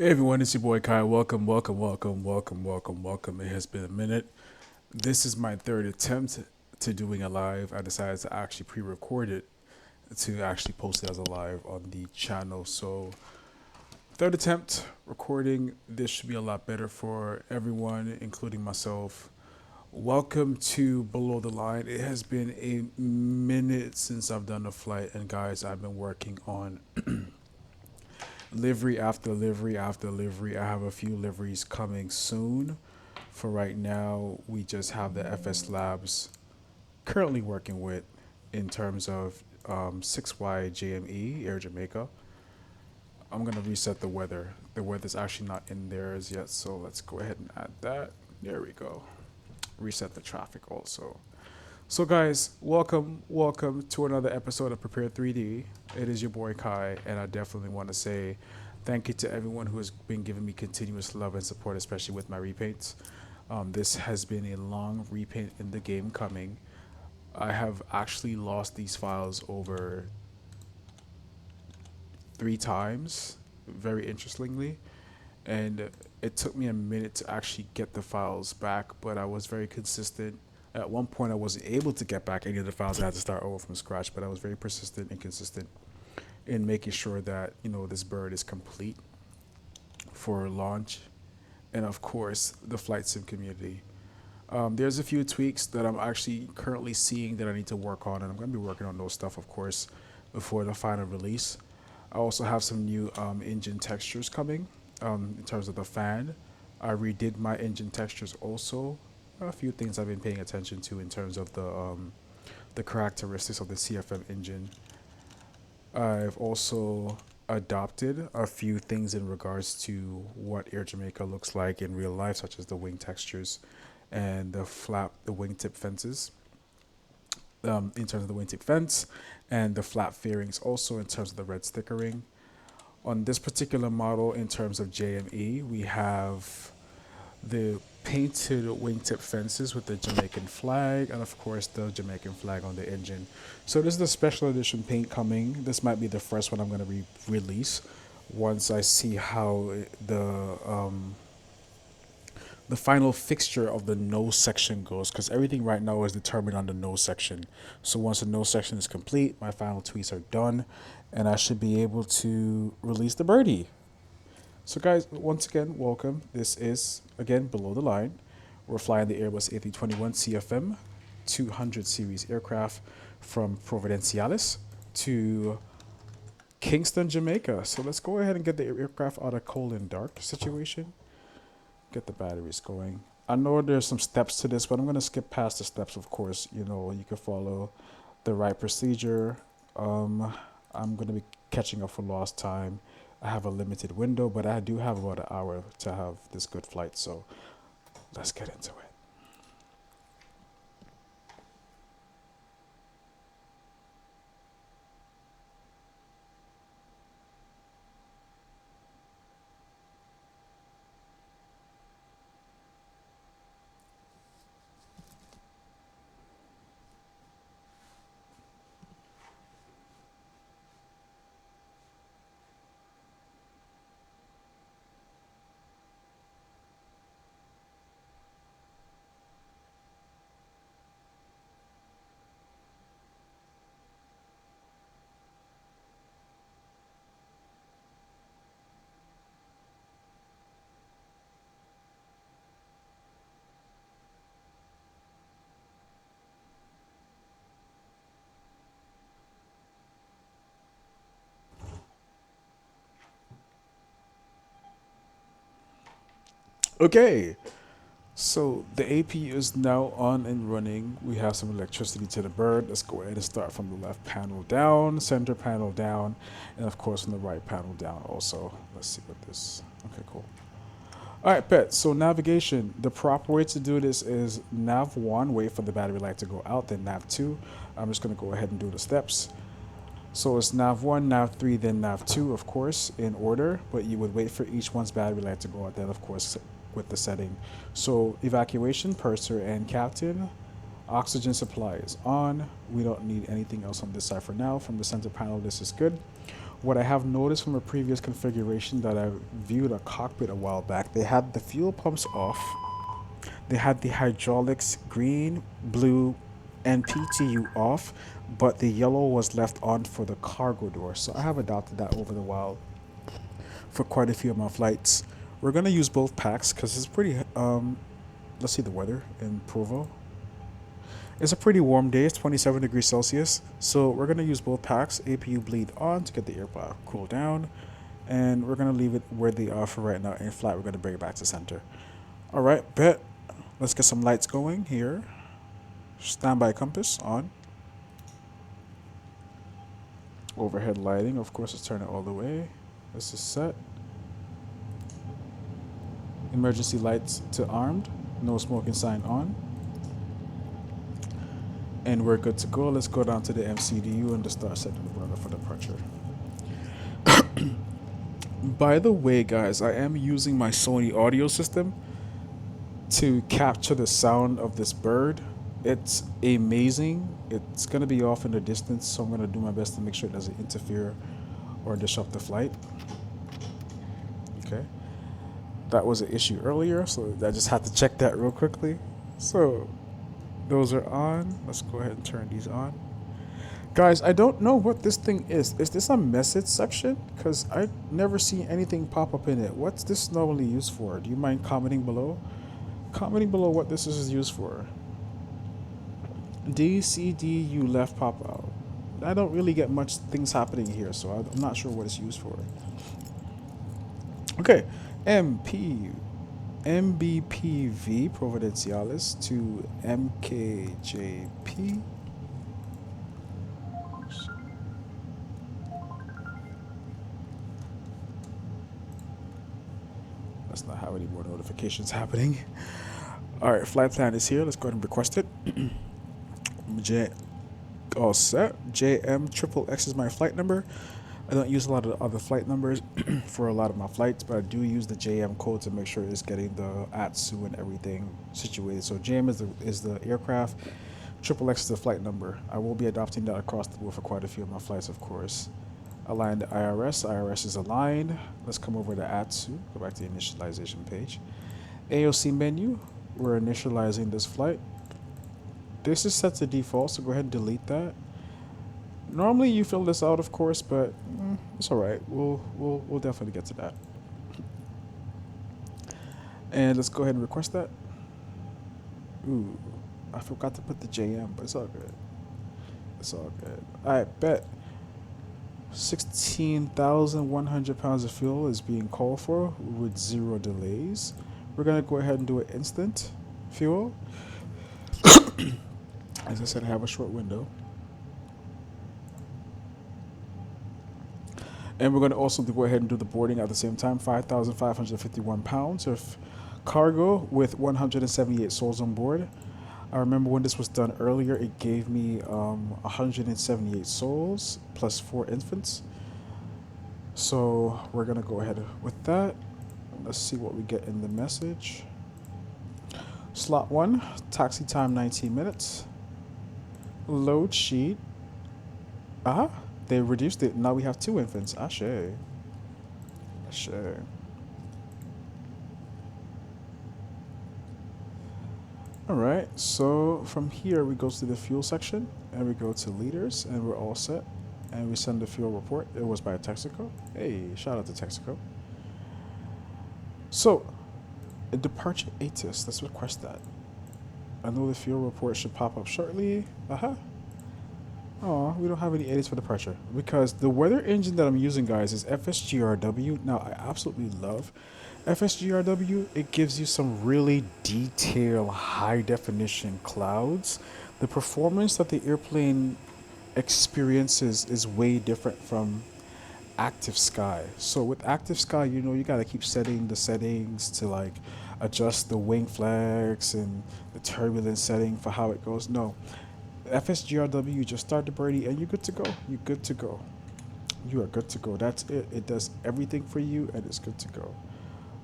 Hey everyone, it's your boy Kai. Welcome, welcome, welcome, welcome, welcome, welcome. It has been a minute. This is my third attempt to doing a live. I decided to actually pre-record it to actually post it as a live on the channel. So third attempt recording. This should be a lot better for everyone, including myself. Welcome to Below the Line. It has been a minute since I've done a flight, and guys, I've been working on livery after livery after livery. I have a few liveries coming soon. For right now, we just have the FsLabs currently working with in terms of 6Y-JME, Air Jamaica. I'm going to reset the weather. The weather's actually not in there as yet, so let's go ahead and add that. There we go. Reset the traffic also. So guys, welcome to another episode of Prepare 3D. It is your boy Kai, and I definitely want to say thank you to everyone who has been giving me continuous love and support, especially with my repaints. This has been a long repaint in the game coming. I have actually lost these files over 3 times, very interestingly, and it took me a minute to actually get the files back, but I was very consistent. At one point, I wasn't able to get back any of the files. I had to start over from scratch, but I was very persistent and consistent in making sure that, this bird is complete for launch. And of course, the flight sim community. There's a few tweaks that I'm actually currently seeing that I need to work on, and I'm going to be working on those stuff, of course, before the final release. I also have some new engine textures coming in terms of the fan. I redid my engine textures also. A few things I've been paying attention to in terms of the characteristics of the CFM engine. I've also adopted a few things in regards to what Air Jamaica looks like in real life, such as the wing textures and the wingtip fences. In terms of the wingtip fence and the flap fairings, also in terms of the red stickering. On this particular model, in terms of JME, we have the painted wingtip fences with the Jamaican flag, and of course the Jamaican flag on the engine. So this is the special edition paint coming. This might be the first one I'm going to release once I see how the final fixture of the nose section goes, because everything right now is determined on the nose section. So once the nose section is complete, my final tweaks are done, and I should be able to release the birdie. So guys, once again, welcome. This is, again, Below the Line. We're flying the Airbus A321 CFM 200 series aircraft from Providenciales to Kingston, Jamaica. So let's go ahead and get the aircraft out of cold and dark situation. Get the batteries going. I know there's some steps to this, but I'm going to skip past the steps, of course. You can follow the right procedure. I'm going to be catching up for lost time. I have a limited window, but I do have about an hour to have this good flight, so let's get into it. Okay, so the AP is now on and running. We have some electricity to the bird. Let's go ahead and start from the left panel down, center panel down, and of course from the right panel down also. Let's see what this, okay, cool. All right, pet, so navigation. The proper way to do this is nav 1, wait for the battery light to go out, then nav 2. I'm just gonna go ahead and do the steps. So it's nav 1, nav 3, then nav 2, of course, in order, but you would wait for each one's battery light to go out, then of course with the setting. So evacuation, purser and captain. Oxygen supply is on. We don't need anything else on this side for now. From the center panel, this is good. What I have noticed from a previous configuration that I viewed a cockpit a while back, they had the fuel pumps off. They had the hydraulics green, blue, and PTU off, but the yellow was left on for the cargo door. So I have adopted that over the while for quite a few of my flights. We're gonna use both packs because it's pretty. Let's see the weather in Provo. It's a pretty warm day. It's 27 degrees Celsius. So we're gonna use both packs. APU bleed on to get the air cool down, and we're gonna leave it where they are for right now. In flight, we're gonna bring it back to center. All right, bet. Let's get some lights going here. Standby compass on. Overhead lighting, of course, let's turn it all the way. This is set. Emergency lights to armed. No smoking sign on. And we're good to go. Let's go down to the MCDU and just start setting the burner for departure. By the way, guys, I am using my Sony audio system to capture the sound of this bird. It's amazing. It's going to be off in the distance, so I'm going to do my best to make sure it doesn't interfere or disrupt the flight. Okay. That was an issue earlier, so I just had to check that real quickly. So those are on. Let's go ahead and turn these on. Guys, I don't know what this thing is. Is this a message section? Because I never see anything pop up in it. What's this normally used for? Do you mind commenting below? Commenting below what this is used for. DCDU left pop out. I don't really get much things happening here, so I'm not sure what it's used for. Okay, MBPV Providenciales to MKJP. Let's not have any more notifications happening. All right, flight plan is here. Let's go ahead and request it. All set. JMXXX is my flight number. I don't use a lot of other flight numbers for a lot of my flights, but I do use the JM code to make sure it's getting the ASUS and everything situated. So JM is the aircraft, XXX is the flight number. I will be adopting that across the board for quite a few of my flights, of course. Align the IRS. IRS is aligned. Let's come over to ASUS. Go back to the initialization page. AOC menu. We're initializing this flight. This is set to default, so go ahead and delete that. Normally you fill this out, of course, but it's all right. We'll definitely get to that. And let's go ahead and request that. Ooh, I forgot to put the JM, but it's all good. It's all good. All right, bet. 16,100 pounds of fuel is being called for with 0 delays. We're gonna go ahead and do it instant fuel. As I said, I have a short window. And we're going to also go ahead and do the boarding at the same time. 5,551 pounds of cargo with 178 souls on board. I remember when this was done earlier, it gave me 178 souls plus 4 infants. So we're going to go ahead with that. Let's see what we get in the message. Slot 1, taxi time 19 minutes. Load sheet. They reduced it. Now we have 2 infants. Ashe. Ashe. Alright, so from here we go to the fuel section and we go to liters and we're all set. And we send the fuel report. It was by Texaco. Hey, shout out to Texaco. So, a departure ATIS. Let's request that. I know the fuel report should pop up shortly. Oh, we don't have any edits for departure because the weather engine that I'm using, guys, is FSGRW. Now, I absolutely love FSGRW. It gives you some really detailed, high-definition clouds. The performance that the airplane experiences is way different from active sky. So with active sky, you know, you got to keep setting the settings to like adjust the wing flags and the turbulence setting for how it goes. No, FSGRW, you just start the birdie and you're good to go. You're good to go. You are good to go. That's it. It does everything for you and it's good to go.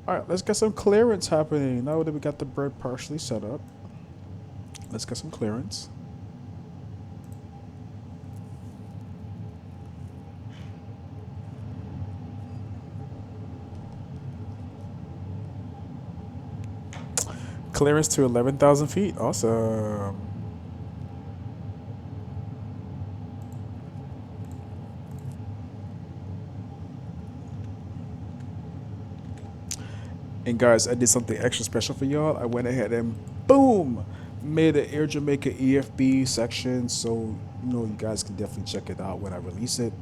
All right, let's get some clearance happening. Now that we got the bird partially set up, let's get some clearance. Clearance to 11,000 feet. Awesome. And guys, I did something extra special for y'all. I went ahead and boom, made an Air Jamaica EFB section. So, you know, you guys can definitely check it out when I release it.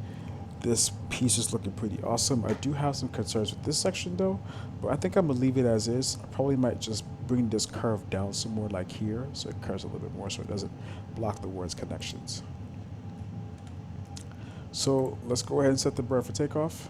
This piece is looking pretty awesome. I do have some concerns with this section though, but I think I'm gonna leave it as is. I probably might just bring this curve down some more like here, so it curves a little bit more so it doesn't block the words connections. So let's go ahead and set the bird for takeoff.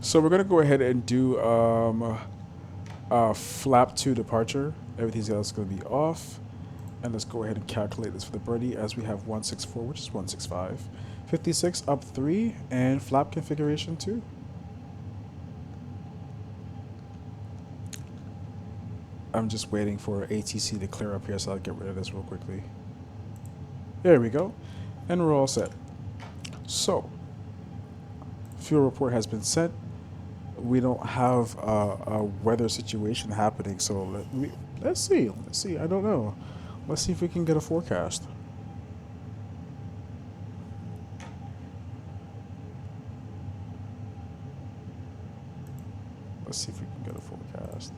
So we're gonna go ahead and do flap 2 departure. Everything else is gonna be off. And let's go ahead and calculate this for the birdie as we have 164, which is 165. 56 up 3 and flap configuration 2. I'm just waiting for ATC to clear up here, so I'll get rid of this real quickly. There we go. And we're all set. So, fuel report has been set. We don't have a weather situation happening, so let's see. Let's see. I don't know. Let's see if we can get a forecast. Let's see if we can get a forecast.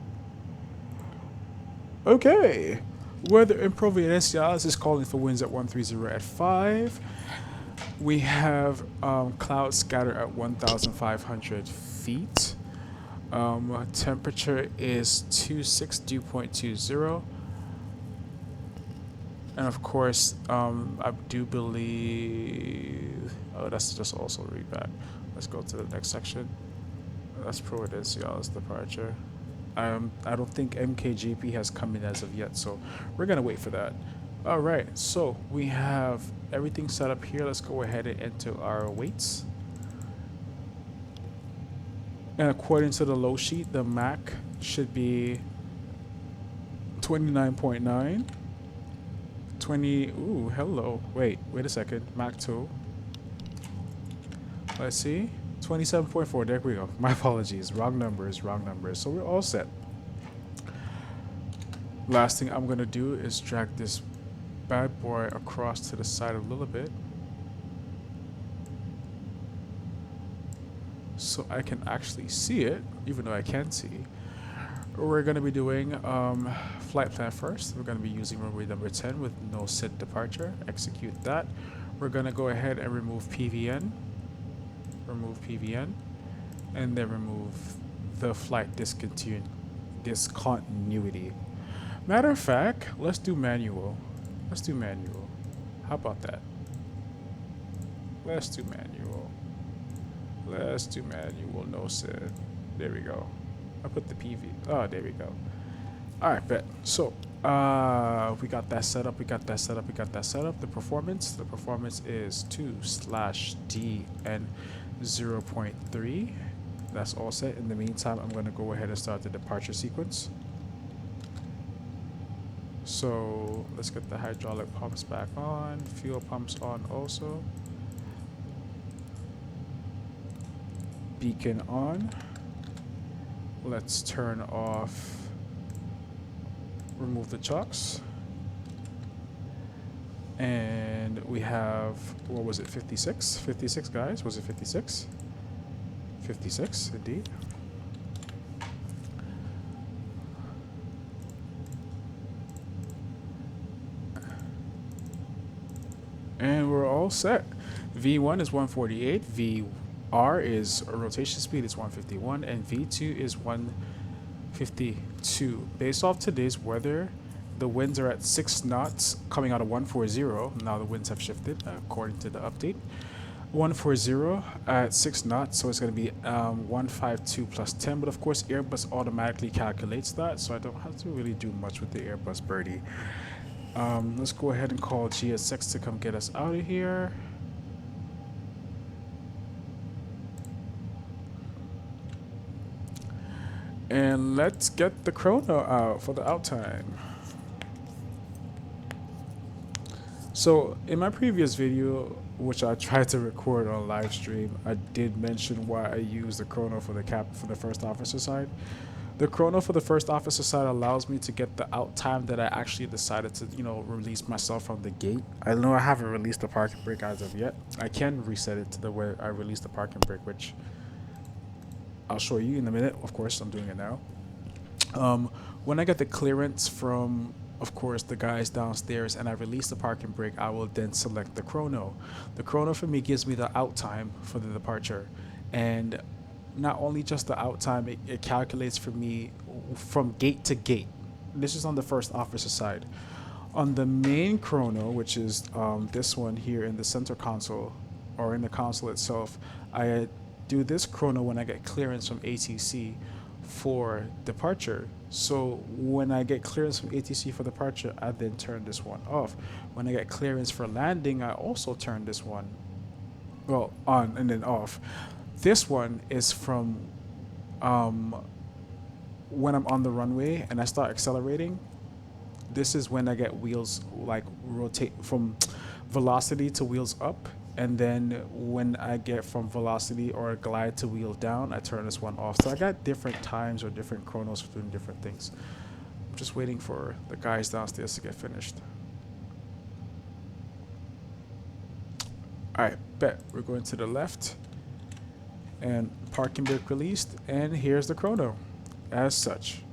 Okay. Weather in PROVO and SCIs is calling for winds at 130 at 5. We have clouds scattered at 1,500 feet. Temperature is 26 dew point 20. And of course, I do believe, oh, that's just also read back. Let's go to the next section. That's PROVO and SCIs departure. I don't think MKJP has come in as of yet, so we're gonna wait for that. All right, so we have everything set up here. Let's go ahead and enter our weights. And according to the low sheet, the Mac should be 29.9. 20, ooh, hello. Wait a second. Mac 2. Let's see. 27.4, there we go. My apologies, wrong numbers. So we're all set. Last thing I'm gonna do is drag this bad boy across to the side a little bit so I can actually see it, even though I can't see. We're gonna be doing flight plan first. We're gonna be using runway number 10 with no set departure. Execute that. We're gonna go ahead and remove PVN, and then remove the flight discontinuity. Matter of fact, let's do manual. How about that? Let's do manual. No set. There we go. I put the PV. Oh, there we go. All right, bet. So, we got that set up. The performance is 2/DN 0.3. That's all set. In the meantime, I'm going to go ahead and start the departure sequence. So let's get the hydraulic pumps back on, fuel pumps on also. Beacon on. Let's turn off, remove the chocks. And we have, what was it, 56? 56 guys, was it 56? 56, indeed. And we're all set. V1 is 148, VR is rotation speed is 151, and V2 is 152. Based off today's weather, the winds are at 6 knots coming out of 140. Now the winds have shifted according to the update. 140 at 6 knots, so it's going to be 152 plus 10. But of course, Airbus automatically calculates that, so I don't have to really do much with the Airbus birdie. Let's go ahead and call GSX to come get us out of here. And let's get the chrono out for the out time. So in my previous video, which I tried to record on live stream, I did mention why I use the chrono for the first officer side. The chrono for the first officer side allows me to get the out time that I actually decided to, release myself from the gate. I know I haven't released the parking brake as of yet. I can reset it to the way I released the parking brake, which I'll show you in a minute. Of course, I'm doing it now. When I get the clearance from, of course, the guys downstairs and I release the parking brake, I will then select the chrono. The chrono for me gives me the out time for the departure. And not only just the out time, it calculates for me from gate to gate. This is on the first officer side. On the main chrono, which is this one here in the center console, or in the console itself, I do this chrono when I get clearance from ATC for departure. So when I get clearance from ATC for departure, I then turn this one off. When I get clearance for landing, I also turn this one, well, on and then off. This one is from when I'm on the runway and I start accelerating. This is when I get wheels like rotate from velocity to wheels up. And then when I get from velocity or glide to wheels down, I turn this one off. So I got different times or different chronos for doing different things. I'm just waiting for the guys downstairs to get finished. All right, bet. We're going to the left. And parking brake released. And here's the chrono as such.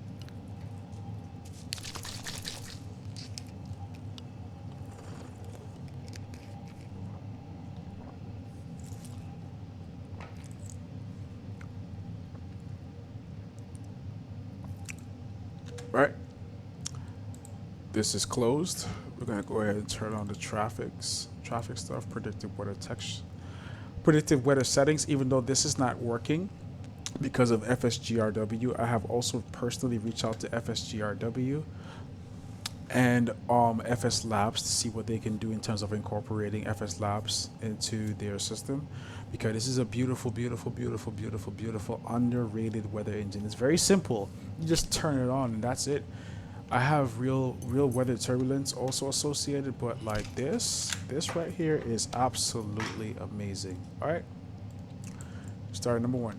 Right, this is closed. We're gonna go ahead and turn on the traffic stuff, predictive weather settings. Even though this is not working because of FSGRW, I have also personally reached out to FSGRW and FsLabs to see what they can do in terms of incorporating FsLabs into their system, because this is a beautiful, beautiful, beautiful, beautiful, beautiful underrated weather engine. It's very simple. You just turn it on and that's it. I have real weather turbulence also associated, but like this right here is absolutely amazing. All right, start number one.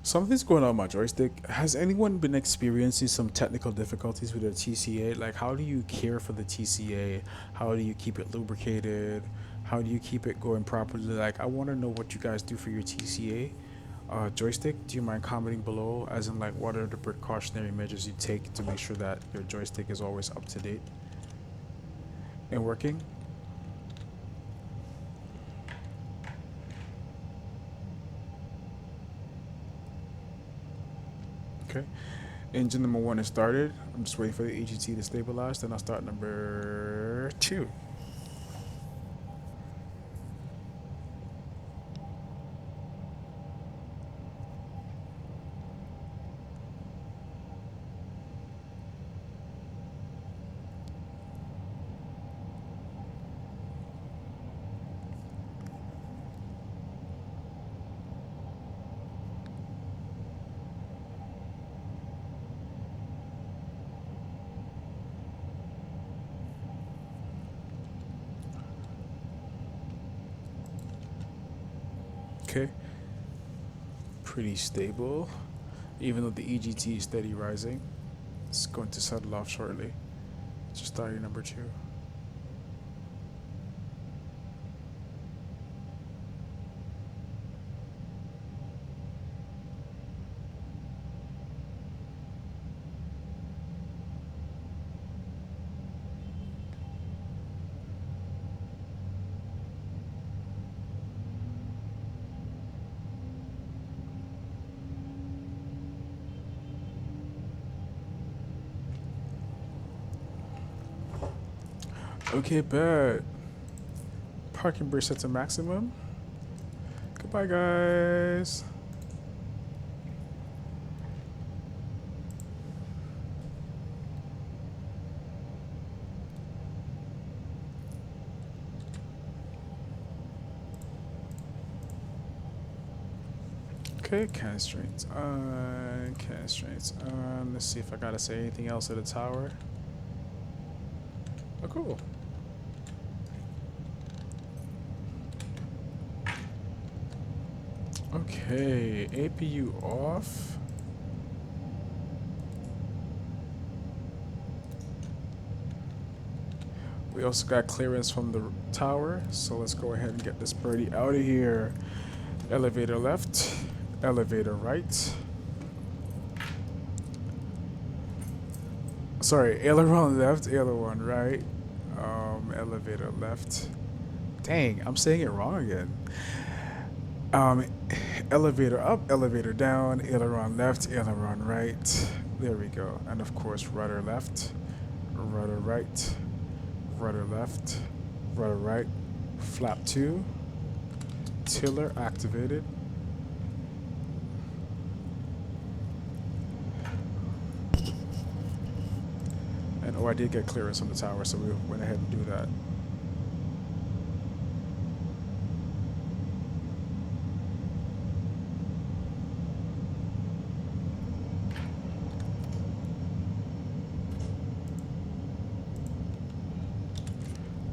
Something's going on with my joystick. Has anyone been experiencing some technical difficulties with their TCA? Like, how do you care for the TCA? How do you keep it lubricated? How do you keep it going properly? Like, I want to know what you guys do for your TCA joystick. Do you mind commenting below? As in, like, what are the precautionary measures you take to make sure that your joystick is always up to date and working? Okay, engine number one is started. I'm just waiting for the EGT to stabilize, then I'll start number two. Okay, pretty stable, even though the EGT is steady rising. It's going to settle off shortly. Just starting number two. Okay, bad. Parking brake set to maximum. Goodbye, guys. Okay, constraints on, constraints on. Let's see if I gotta say anything else at the tower. Oh, cool. Okay, APU off. We also got clearance from the tower, so let's go ahead and get this birdie out of here. Elevator left, elevator right. Sorry, aileron left, aileron right. Elevator left. Dang, I'm saying it wrong again. Elevator up, elevator down, aileron left, aileron right. There we go. And of course, rudder left, rudder right, rudder left, rudder right, flap 2, tiller activated. And oh, I did get clearance on the tower, so we went ahead and do that.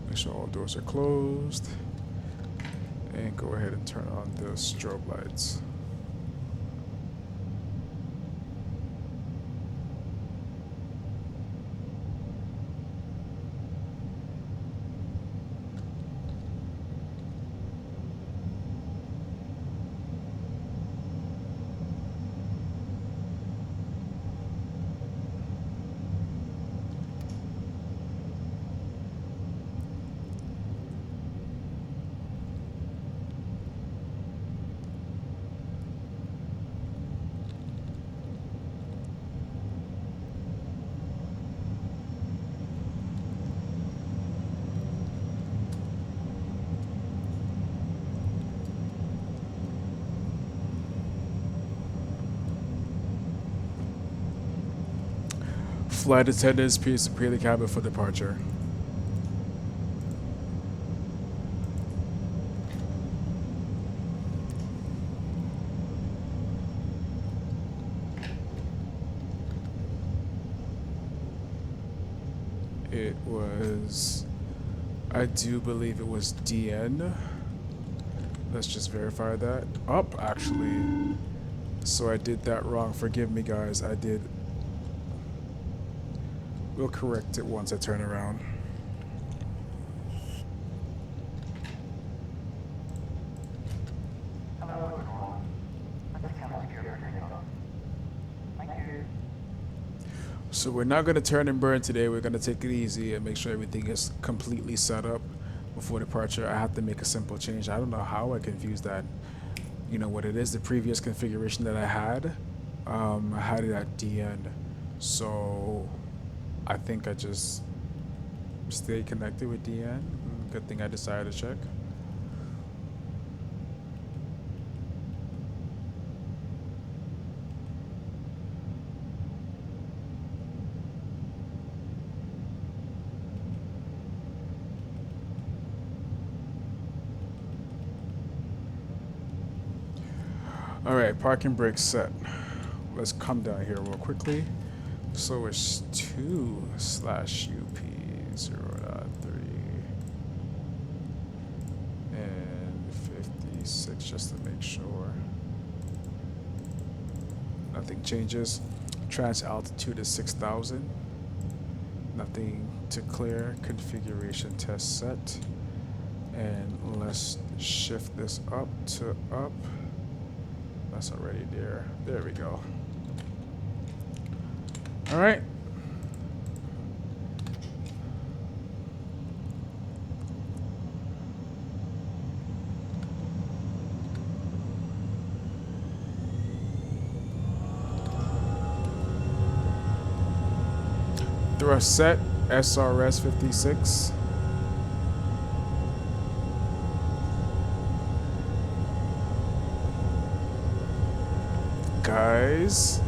Make sure all doors are closed. And go ahead and turn on the strobe lights. Flight attendants, please prepare the cabin for departure. It was, I do believe it was DN. Let's just verify that. Up, actually. So I did that wrong. Forgive me, guys. I did. We'll correct it once I turn around. So we're not going to turn and burn today. We're going to take it easy and make sure everything is completely set up before departure. I have to make a simple change. I don't know how I confused that. You know what it is, the previous configuration that I had it at DN. So I think I just stay connected with DN. Good thing I decided to check. All right, parking brake set. Let's come down here real quickly. So it's 2/UP 0.3 and 56, just to make sure nothing changes. Trans altitude is 6,000. Nothing to clear. Configuration test set. And let's shift this up to up. That's already there. There we go. All right. Thrust set, SRS 56. guys.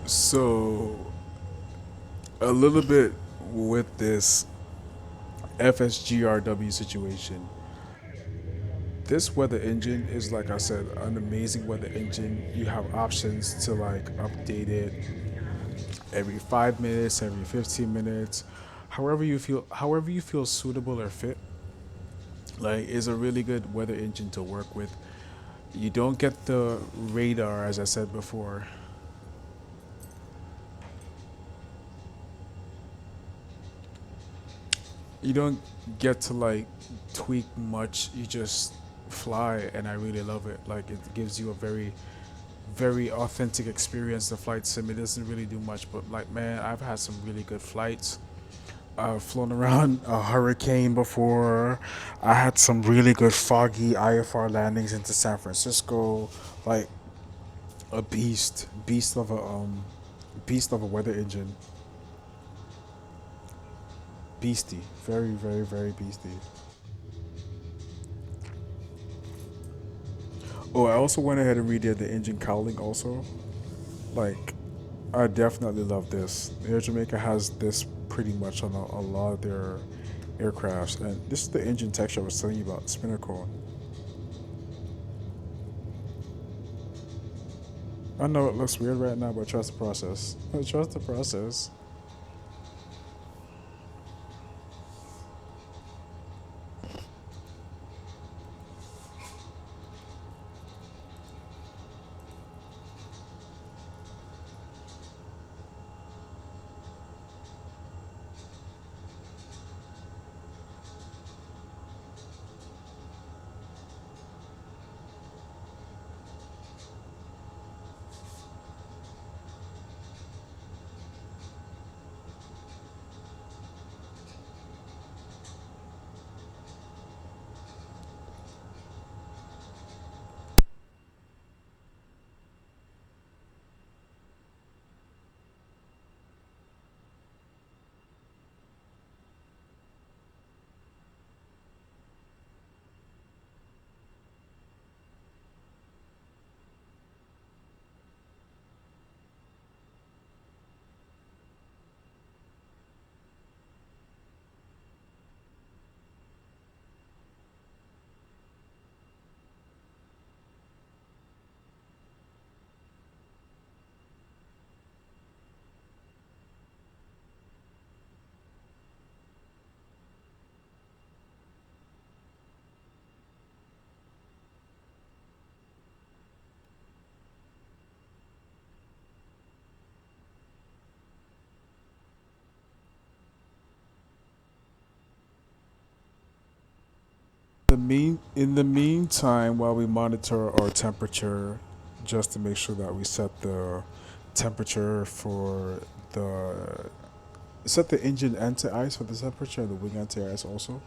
So a little bit with this FSGRW situation. This weather engine is, like I said, an amazing weather engine. You have options to like update it every 5 minutes, every 15 minutes, however you feel suitable or fit. Like, is a really good weather engine to work with. You don't get the radar, as I said before. You don't get to like tweak much. You just fly, and I really love it. Like, it gives you a very authentic experience. The flight sim, it doesn't really do much, but like, man, I've had some really good flights. I've flown around a hurricane before. I had some really good foggy IFR landings into San Francisco. Like, a beast of a weather engine. Beastie, very beastie. Oh, I also went ahead and redid the engine cowling also. Like, I definitely love this. Air Jamaica has this pretty much on a lot of their aircrafts, and this is the engine texture I was telling you about, spinner cone. I know it looks weird right now, but trust the process. Trust the process. In the meantime, while we monitor our temperature, just to make sure that we set the temperature for the set the engine anti-ice for the temperature and the wing anti-ice also.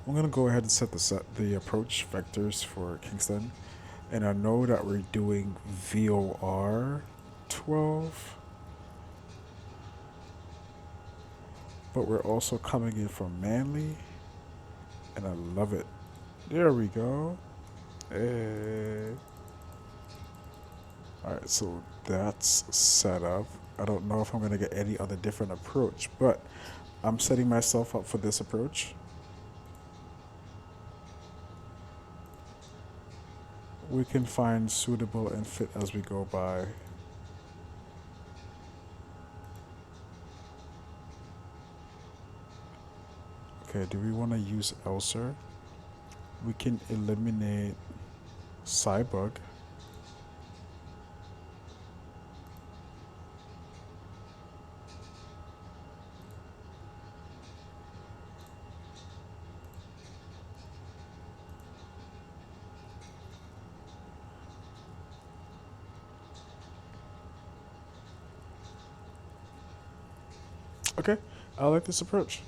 I'm gonna go ahead and set the approach vectors for Kingston, and I know that we're doing VOR 12, but we're also coming in from Manley, and I love it. There we go. Hey. Alright, so that's set up. I don't know if I'm going to get any other different approach, but I'm setting myself up for this approach. We can find suitable and fit as we go by. Okay, do we want to use Elser? We can eliminate Cybug. Okay, I like this approach.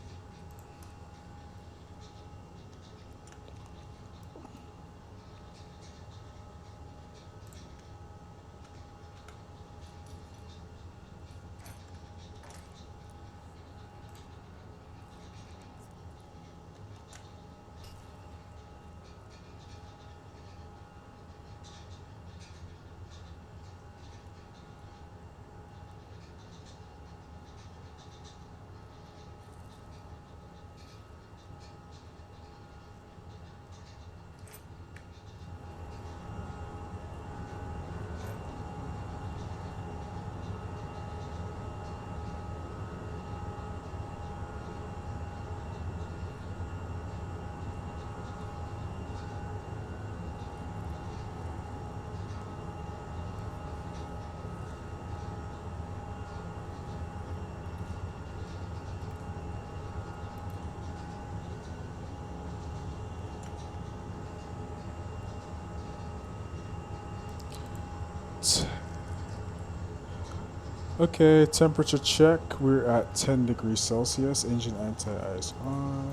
Okay, temperature check. We're at 10 degrees Celsius. Engine anti-ice on.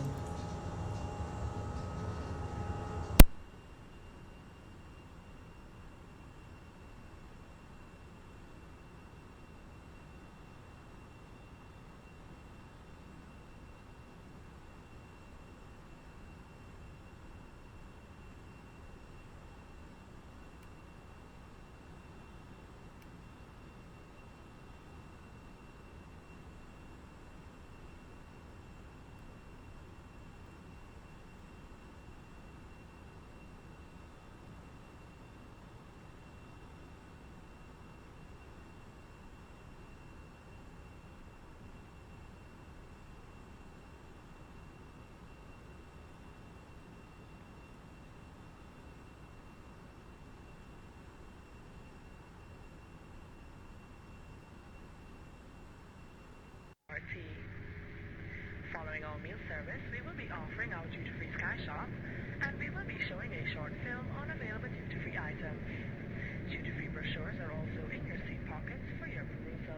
RT. Following our meal service, we will be offering our duty-free Sky Shop, and we will be showing a short film on available duty-free items. Duty-free brochures are also in your seat pockets for your perusal.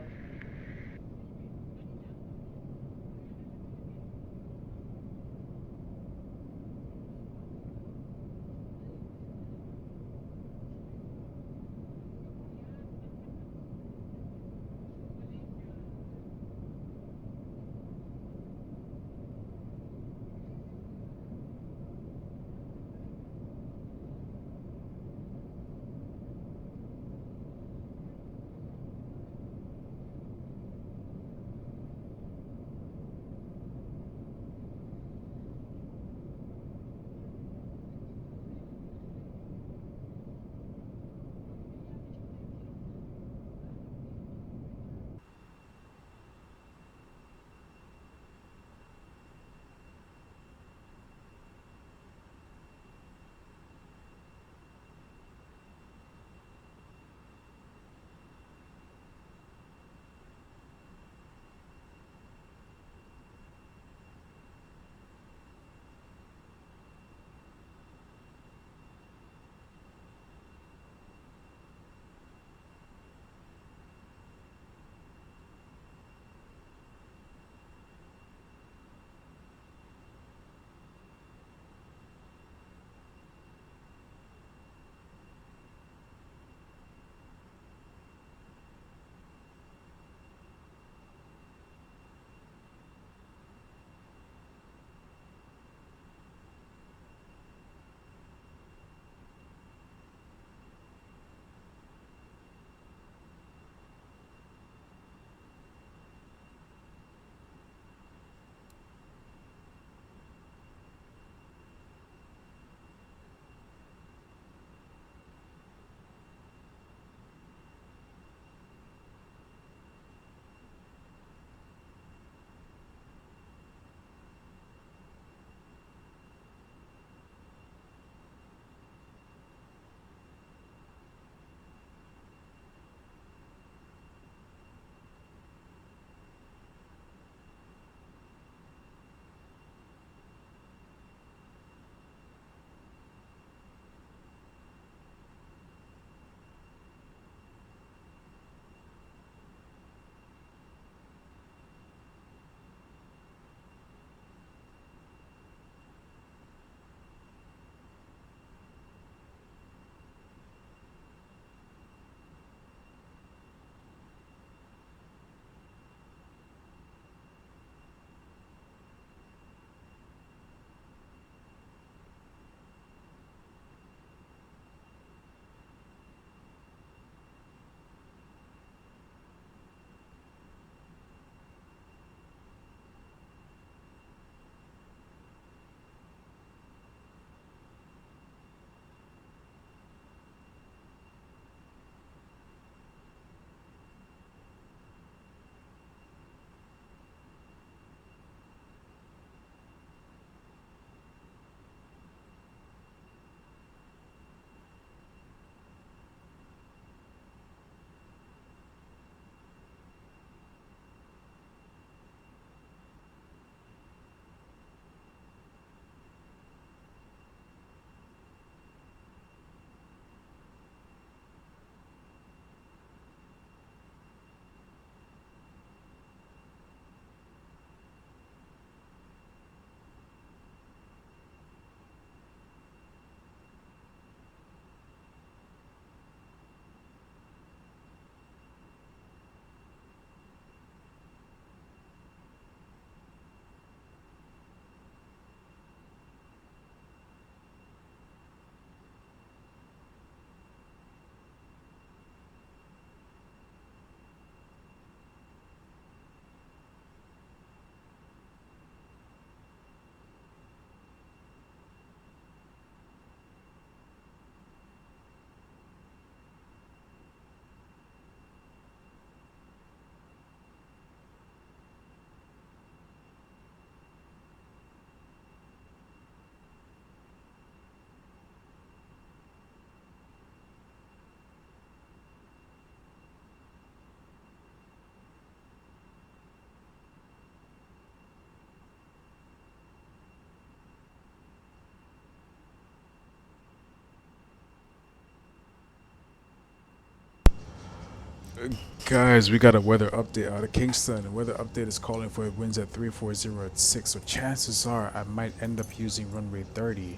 Guys, we got a weather update out of Kingston. The weather update is calling for winds at 340 at 6. So chances are I might end up using runway 30,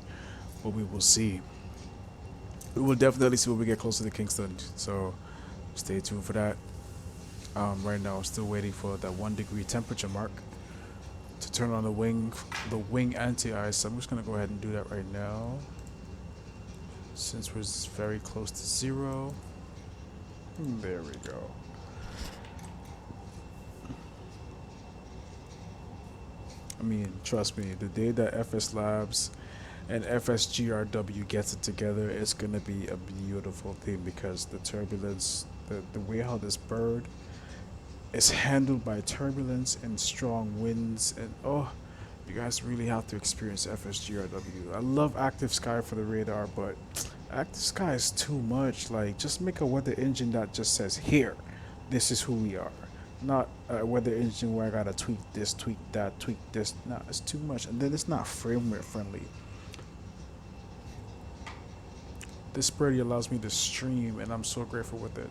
but we will see. We will definitely see when we get closer to Kingston. So stay tuned for that. Right now, I'm still waiting for that 1 degree temperature mark to turn on the wing anti-ice. I'm just gonna go ahead and do that right now, since we're very close to 0. There we go. I mean, trust me, the day that FsLabs and FSGRW gets it together, it's gonna be a beautiful thing, because the turbulence, the way how this bird is handled by turbulence and strong winds, and oh, you guys really have to experience FSGRW. I love Active Sky for the radar, but Active Sky is too much. Like, just make a weather engine that just says, here, this is who we are. Not a weather engine where I gotta tweak this, tweak that, tweak this. Nah, it's too much. And then it's not firmware friendly. This birdie allows me to stream, and I'm so grateful with it.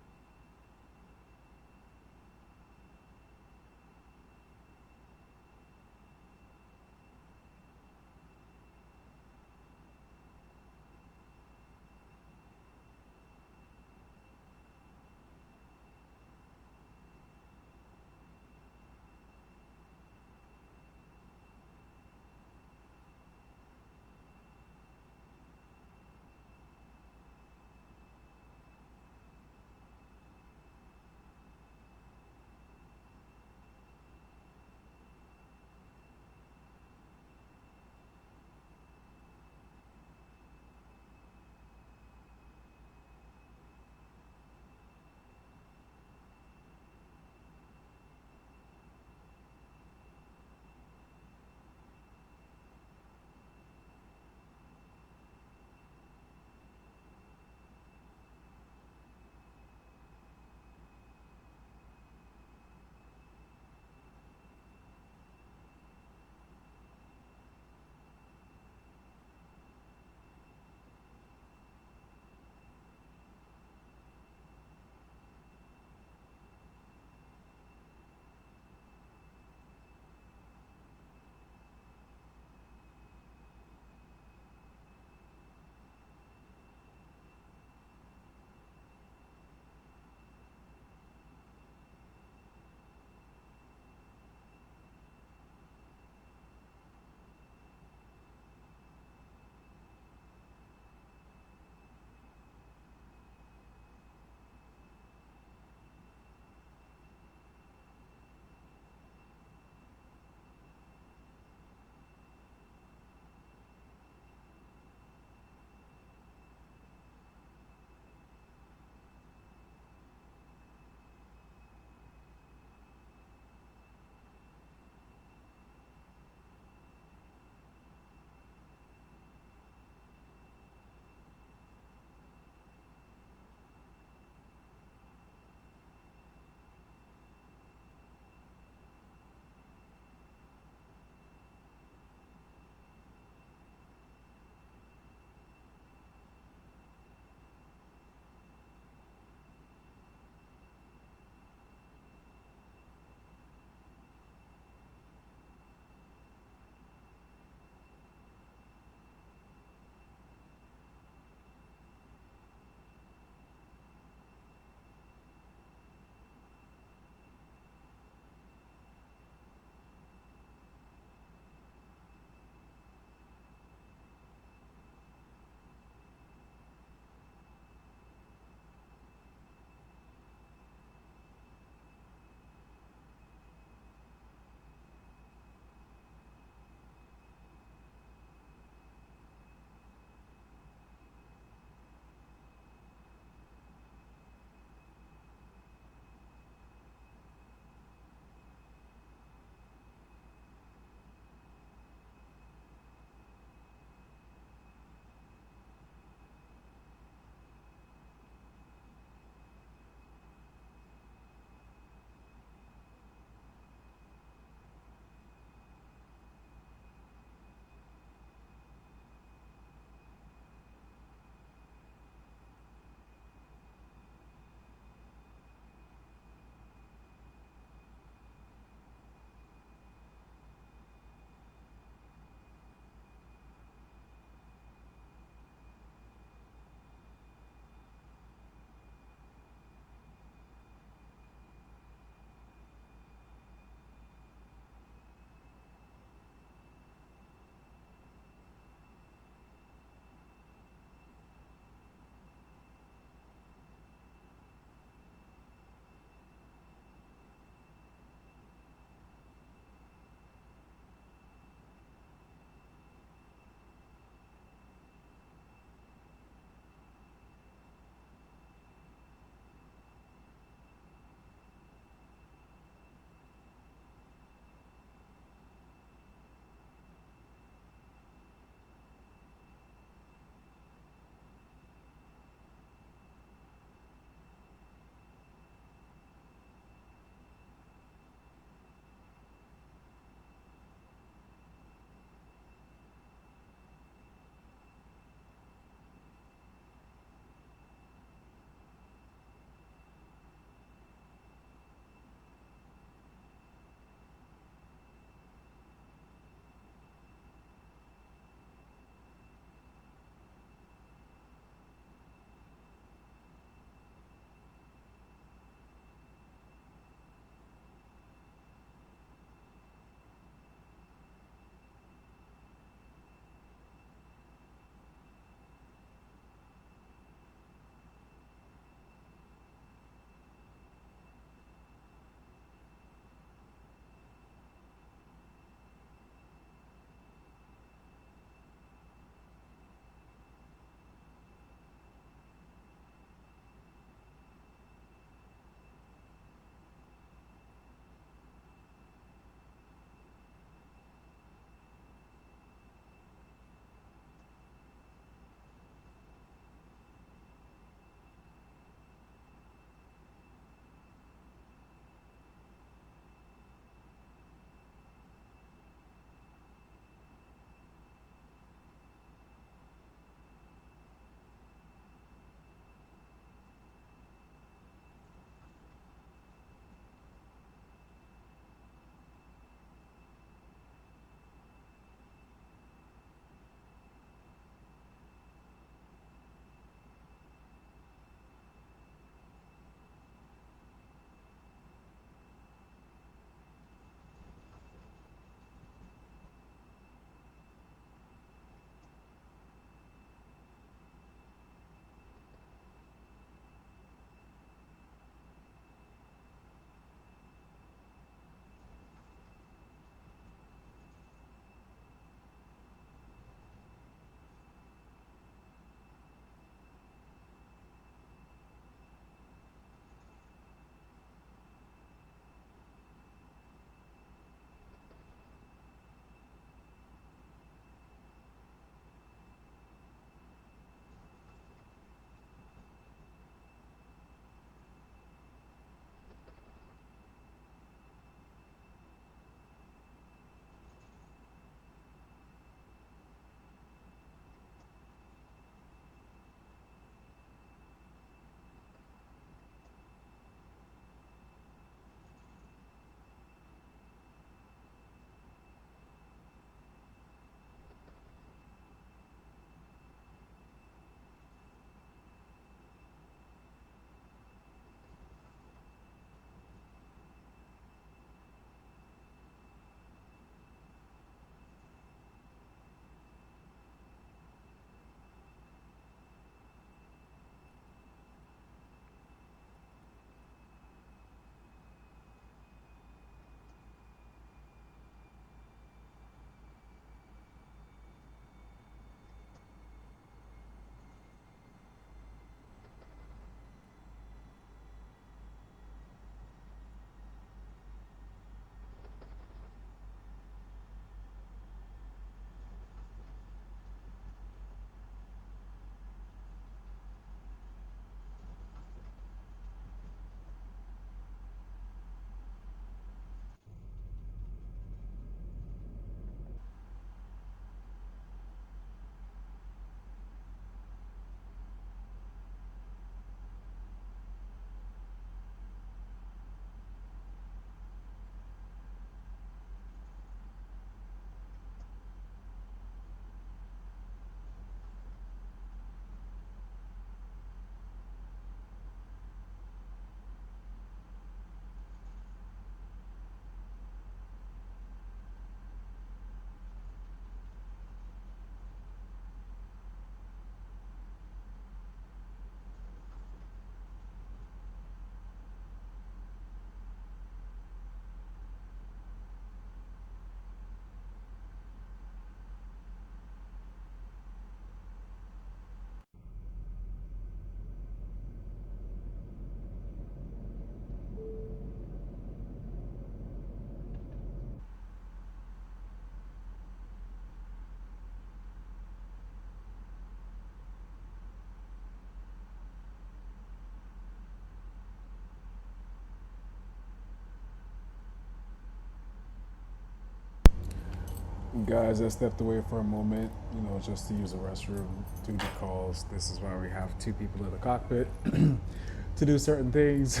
Guys, I stepped away for a moment, you know, just to use the restroom, duty calls. This is why we have two people in the cockpit to do certain things.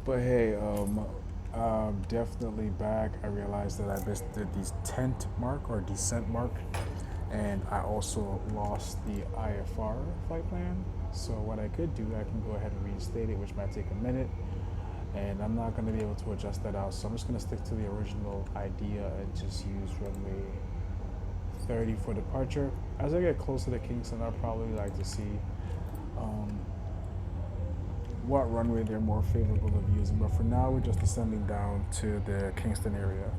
But hey, I'm definitely back. I realized that I missed the descent mark or descent mark, and I also lost the IFR flight plan. So what I could do, I can go ahead and reinstate it, which might take a minute, and I'm not going to be able to adjust that out. So I'm just going to stick to the original idea and just use runway 30 for departure. As I get closer to Kingston, I'll probably like to see what runway they're more favorable of using. But for now, we're just descending down to the Kingston area.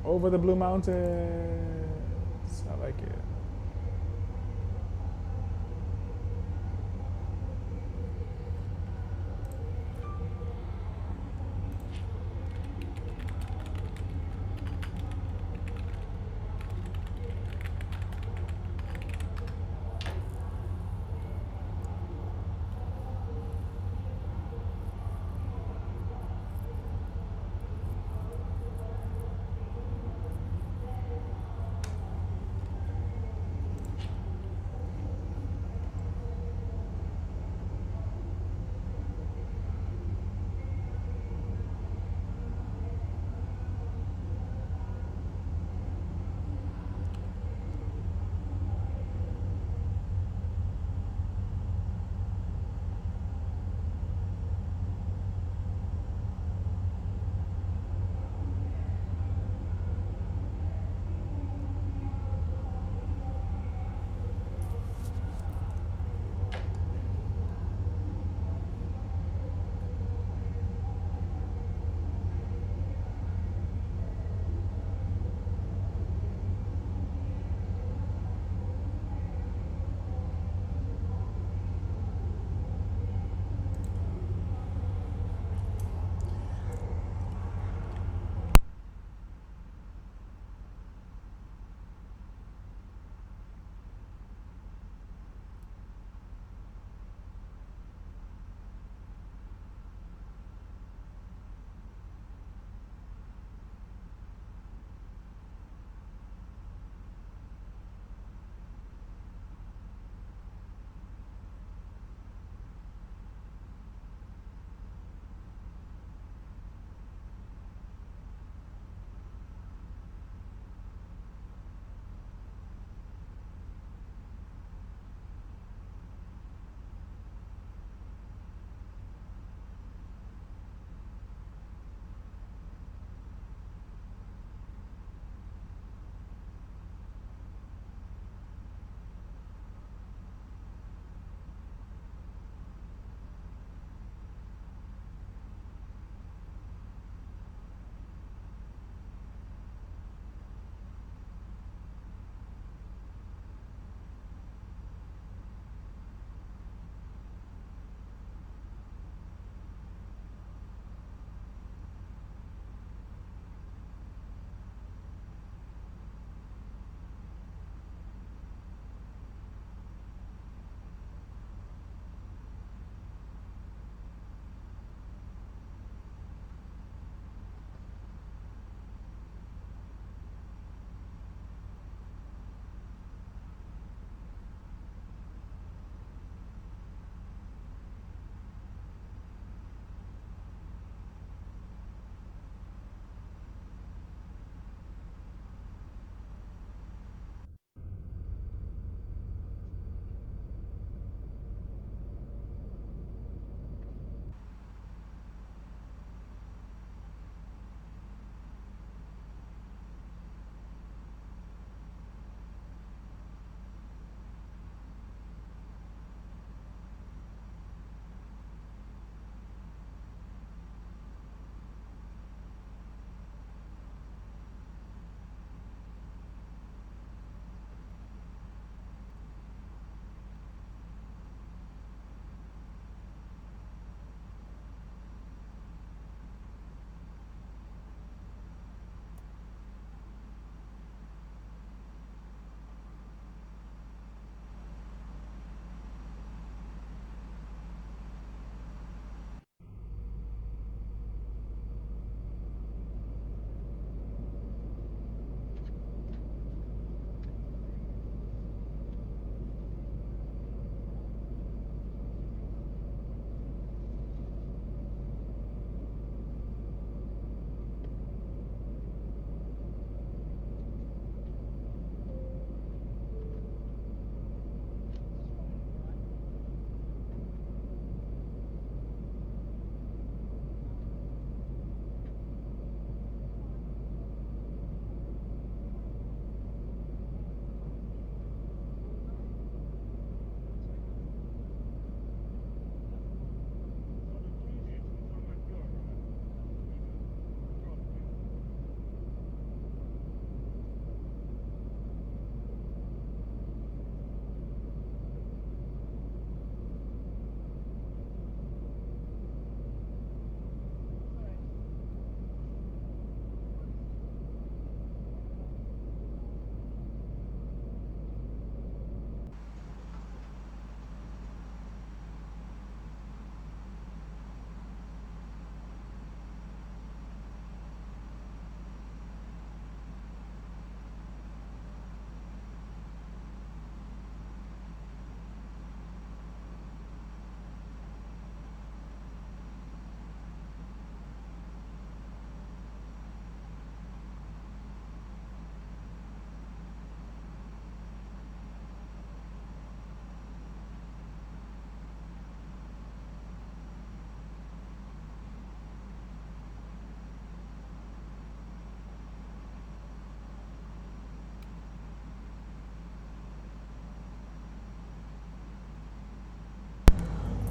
Over the Blue Mountains. I like it.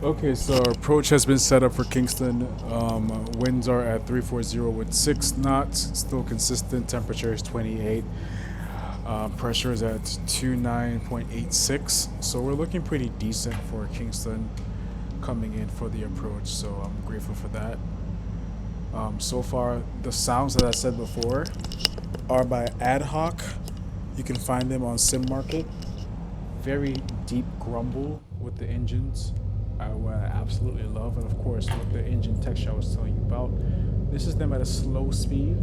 Okay, so our approach has been set up for Kingston. Winds are at 340 with 6 knots, still consistent. Temperature is 28. Pressure is at 29.86. So we're looking pretty decent for Kingston coming in for the approach. So I'm grateful for that. So far, the sounds that I said before are by Ad Hoc. You can find them on Sim Market. Very deep grumble with the engines. I absolutely love, and of course with the engine texture I was telling you about. This is them at a slow speed.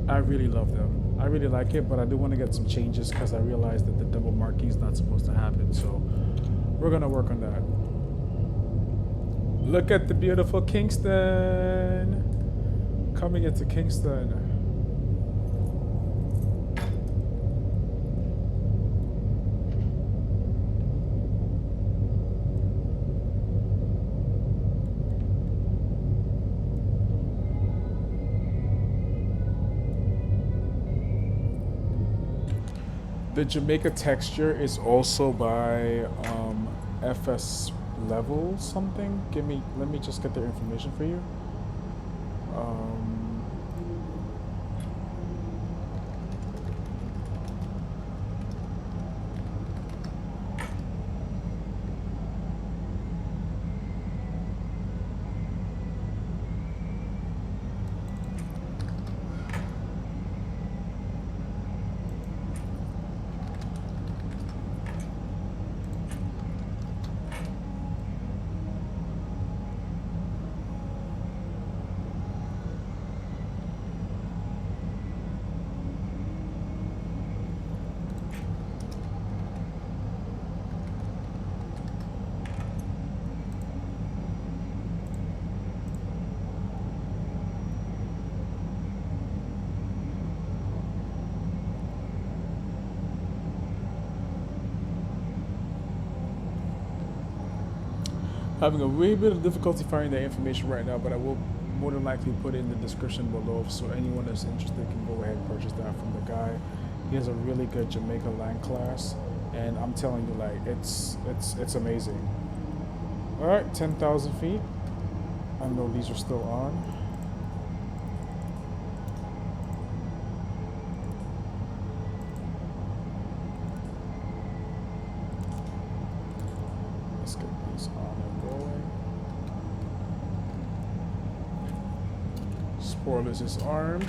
I really love them. I really like it, but I do want to get some changes because I realized that the double marking is not supposed to happen. So we're gonna work on that. Look at the beautiful Kingston coming into Kingston. The Jamaica texture is also by FsLabs something. Let me just get their information for you. Having a wee bit of difficulty finding that information right now, but I will more than likely put it in the description below, so anyone that's interested can go ahead and purchase that from the guy. He has a really good Jamaica land class, and I'm telling you, like, it's amazing. All right, 10,000 feet. I know these are still on. Let's get these on and going. Spoilers is armed.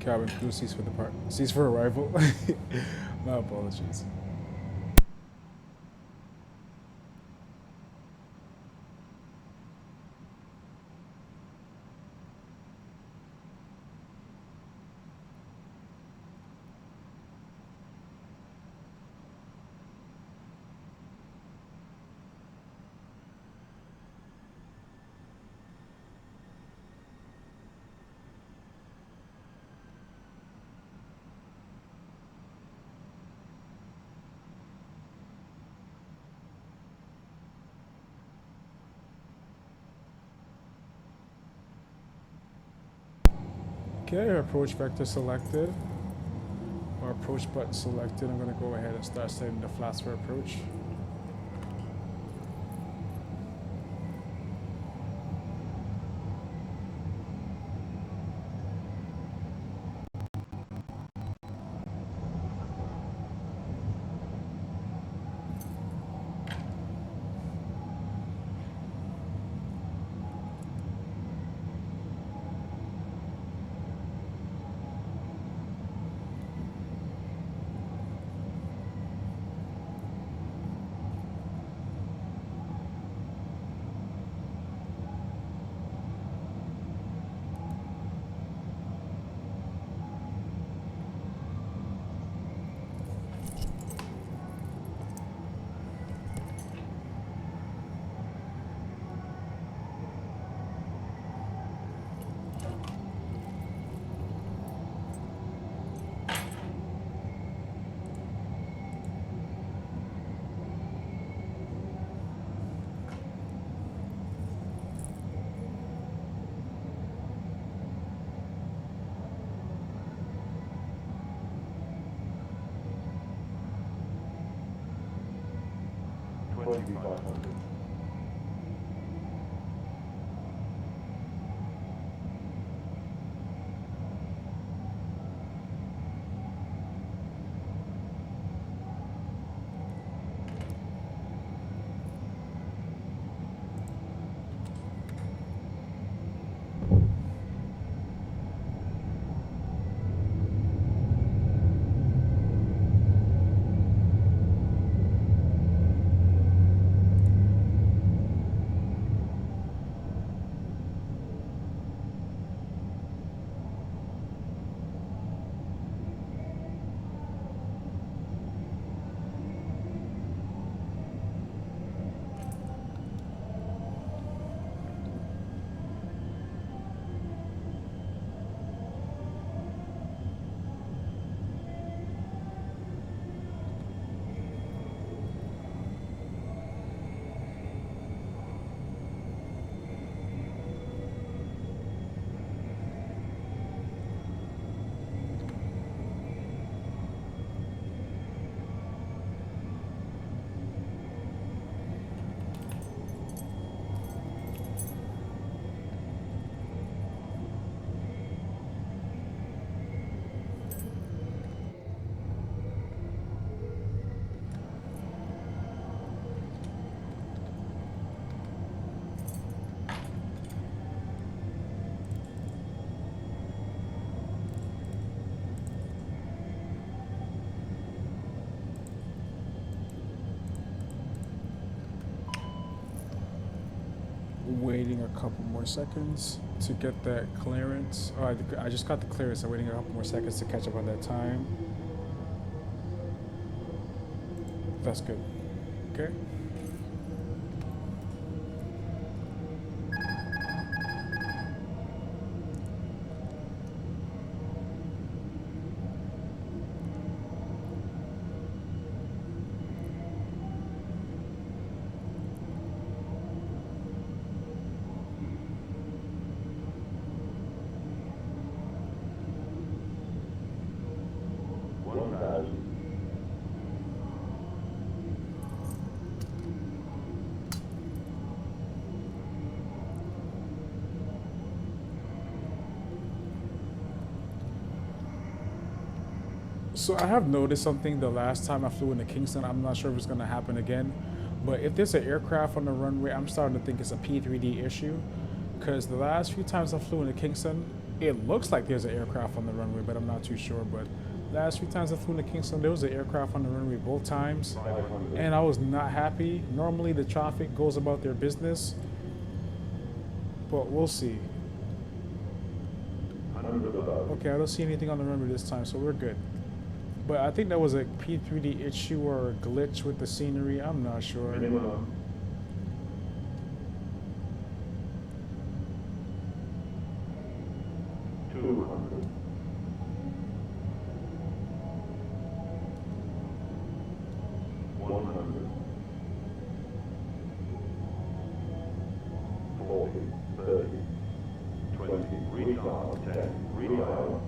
Cabin crew, cease for arrival. My apologies. Okay, approach vector selected. Our approach button selected. I'm going to go ahead and start setting the flaps for approach. Waiting a couple more seconds to get that clearance. Oh, I just got the clearance. I'm waiting a couple more seconds to catch up on that time. That's good. Okay. So I have noticed something the last time I flew into Kingston. I'm not sure if it's going to happen again, but if there's an aircraft on the runway, I'm starting to think it's a P3D issue, because the last few times I flew into Kingston, It looks like there's an aircraft on the runway, but I'm not too sure. But last few times I flew into Kingston, there was an aircraft on the runway both times, and I was not happy. Normally the traffic goes about their business, but we'll see. Okay, I don't see anything on the runway this time, so we're good. But I think that was a P3D issue or a glitch with the scenery. I'm not sure. Minimum. 200. 100. 40. 30. 20. Restart. 10. Restart.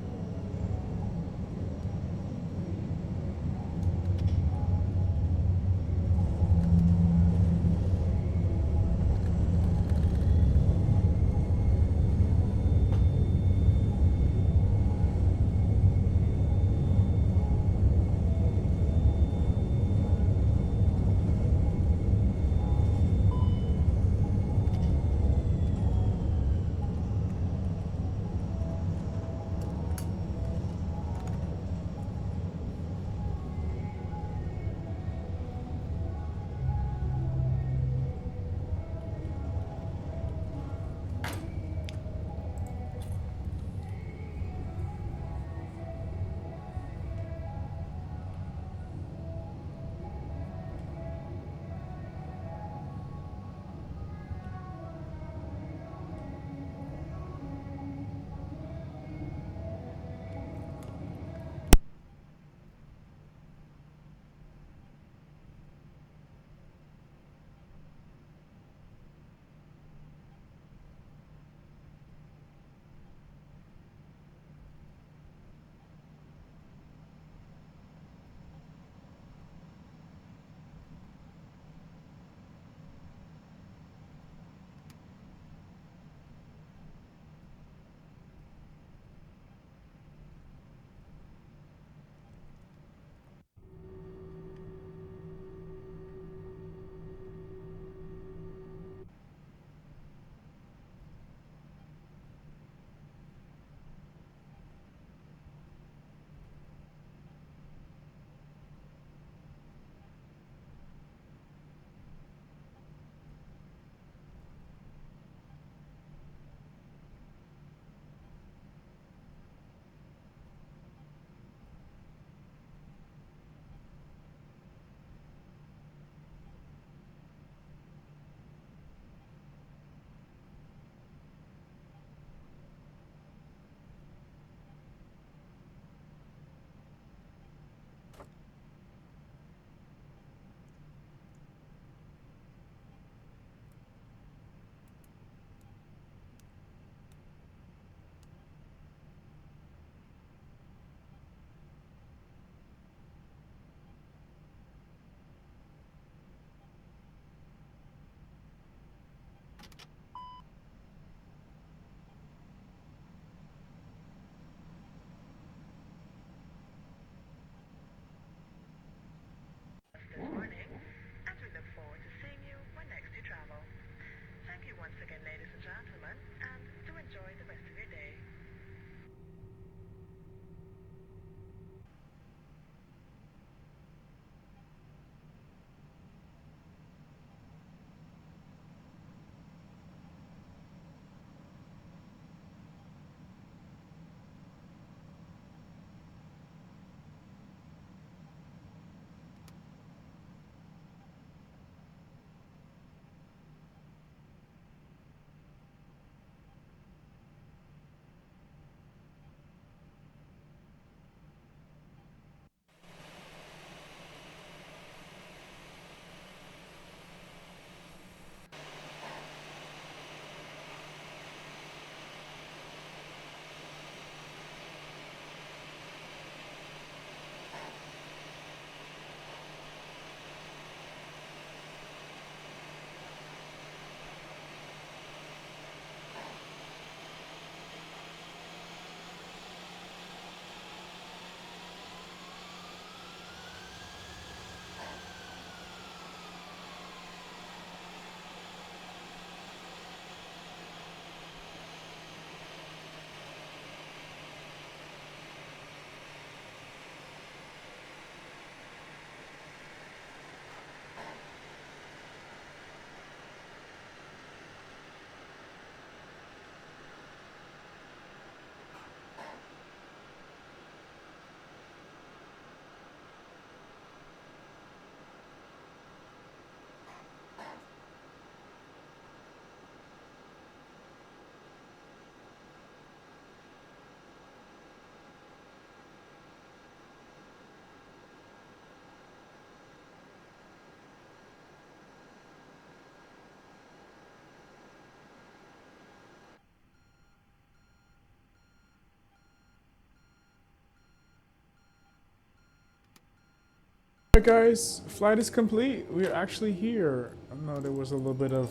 right, guys, flight is complete. We're actually here. I know there was a little bit of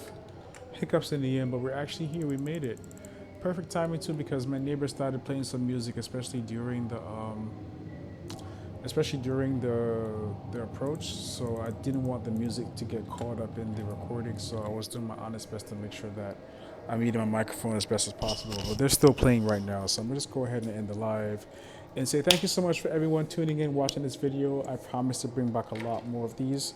hiccups in the end, but we're actually here. We made it. Perfect timing too, because my neighbor started playing some music, especially during the approach. So I didn't want the music to get caught up in the recording. So I was doing my honest best to make sure that I'm eating my microphone as best as possible. But they're still playing right now, so I'm gonna just go ahead and end the live and say thank you so much for everyone tuning in, watching this video. I promise to bring back a lot more of these.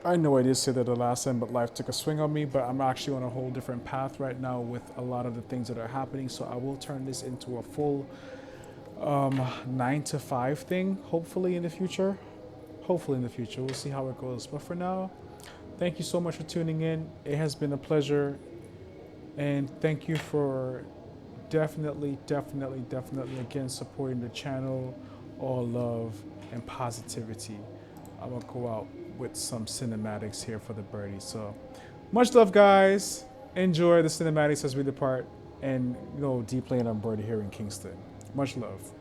I know I did say that the last time, but life took a swing on me, but I'm actually on a whole different path right now with a lot of the things that are happening. So I will turn this into a full 9 to 5 thing, hopefully in the future. Hopefully in the future. We'll see how it goes. But for now, thank you so much for tuning in. It has been a pleasure. And thank you for definitely again supporting the channel. All love and positivity. I'm gonna go out with some cinematics here for the birdie. So much love, guys. Enjoy the cinematics as we depart and deep playing on birdie here in Kingston. Much love.